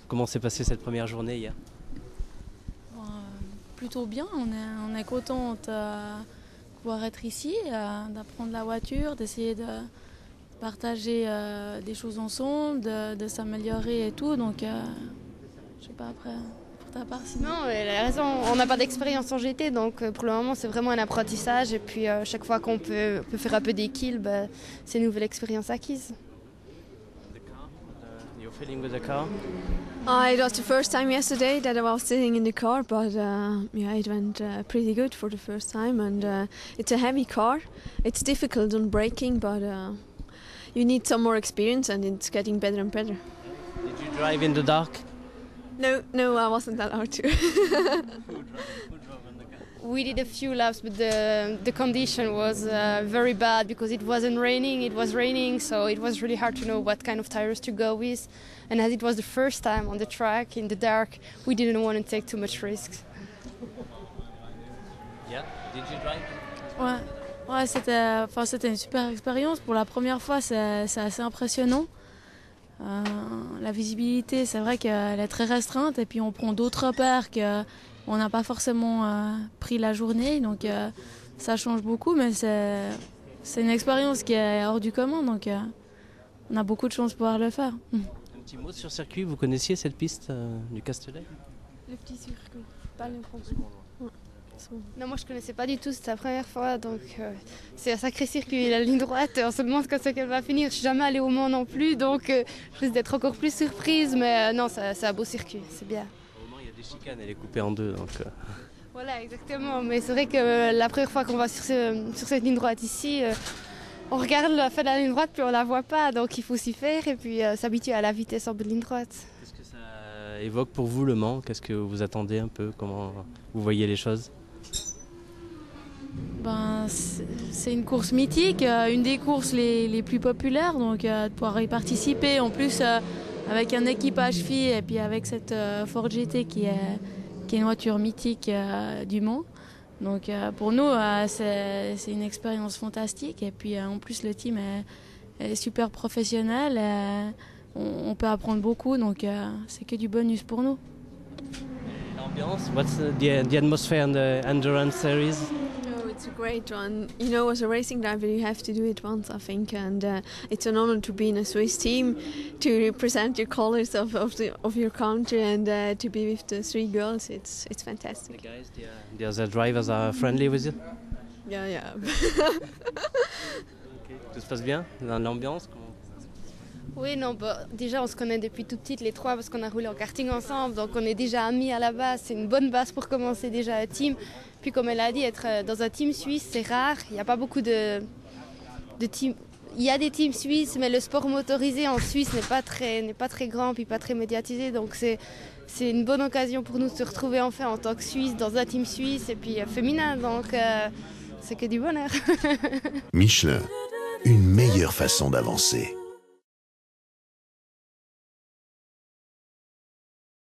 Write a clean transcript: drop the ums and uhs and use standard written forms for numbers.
Comment s'est passée cette première journée hier? Plutôt bien, on est contente de pouvoir être ici, d'apprendre la voiture, d'essayer de partager des choses ensemble, de s'améliorer et tout. Donc, je sais pas après, pour ta part. Sinon. Non, elle a raison, on n'a pas d'expérience en GT, donc pour le moment c'est vraiment un apprentissage. Et puis chaque fois qu'on peut faire un peu des kills, c'est une nouvelle expérience acquise. You're feeling with the car? It was the first time yesterday that I was sitting in the car, but yeah, it went pretty good for the first time. And it's a heavy car. It's difficult on braking, but you need some more experience, and it's getting better and better. Did you drive in the dark? No, I wasn't allowed to. We did a few laps, but the condition was very bad because it wasn't raining, it was raining, so it was really hard to know what kind of tires to go with. And as it was the first time on the track in the dark, we didn't want to take too much risks. Yeah. Did you drive? Ouais, c'était une super expérience. Pour la première fois, c'est assez impressionnant. La visibilité, c'est vrai qu'elle est très restreinte et puis on prend d'autres repères qu'on n'a pas forcément pris la journée. Donc ça change beaucoup, mais c'est une expérience qui est hors du commun. Donc on a beaucoup de chance de pouvoir le faire. Un petit mot sur circuit, vous connaissiez cette piste du Castellet? Le petit circuit, pas le grand. Non, moi je connaissais pas du tout, c'était la première fois, donc c'est un sacré circuit, la ligne droite, on se demande quand c'est qu'elle va finir. Je suis jamais allée au Mans non plus, donc je risque d'être encore plus surprise, mais non, c'est un beau circuit, c'est bien. Au Mans, il y a des chicanes, elle est coupée en deux, donc... Voilà, exactement, mais c'est vrai que la première fois qu'on va sur cette ligne droite ici, on regarde la fin de la ligne droite, puis on la voit pas, donc il faut s'y faire et puis s'habituer à la vitesse en bout de ligne droite. Qu'est-ce que ça évoque pour vous, le Mans? Qu'est-ce que vous attendez un peu? Comment vous voyez les choses? C'est une course mythique, une des courses les plus populaires, donc de pouvoir y participer. En plus, avec un équipage FI et puis avec cette Ford GT qui est une voiture mythique du Mans. Donc pour nous, c'est une expérience fantastique. Et puis en plus, le team est super professionnel. On peut apprendre beaucoup, donc c'est que du bonus pour nous. L'ambiance, what's the atmosphere in the endurance series? Oh, it's a great one. You know, as a racing driver, you have to do it once, I think, and it's an honor to be in a Swiss team, to represent your colors of your country, and to be with the three girls. It's fantastic. The guys, the other drivers are friendly with you? Yeah. Tout se passe bien dans l'ambiance? Oui, non, déjà on se connaît depuis tout petite les trois parce qu'on a roulé en karting ensemble, donc on est déjà amis à la base, c'est une bonne base pour commencer déjà un team. Puis comme elle a dit, être dans un team suisse c'est rare, il n'y a pas beaucoup de teams. Il y a des teams suisses, mais le sport motorisé en Suisse n'est pas très grand puis pas très médiatisé, donc c'est une bonne occasion pour nous de se retrouver enfin en tant que Suisse dans un team suisse et puis féminin, donc c'est que du bonheur. Michelin, une meilleure façon d'avancer.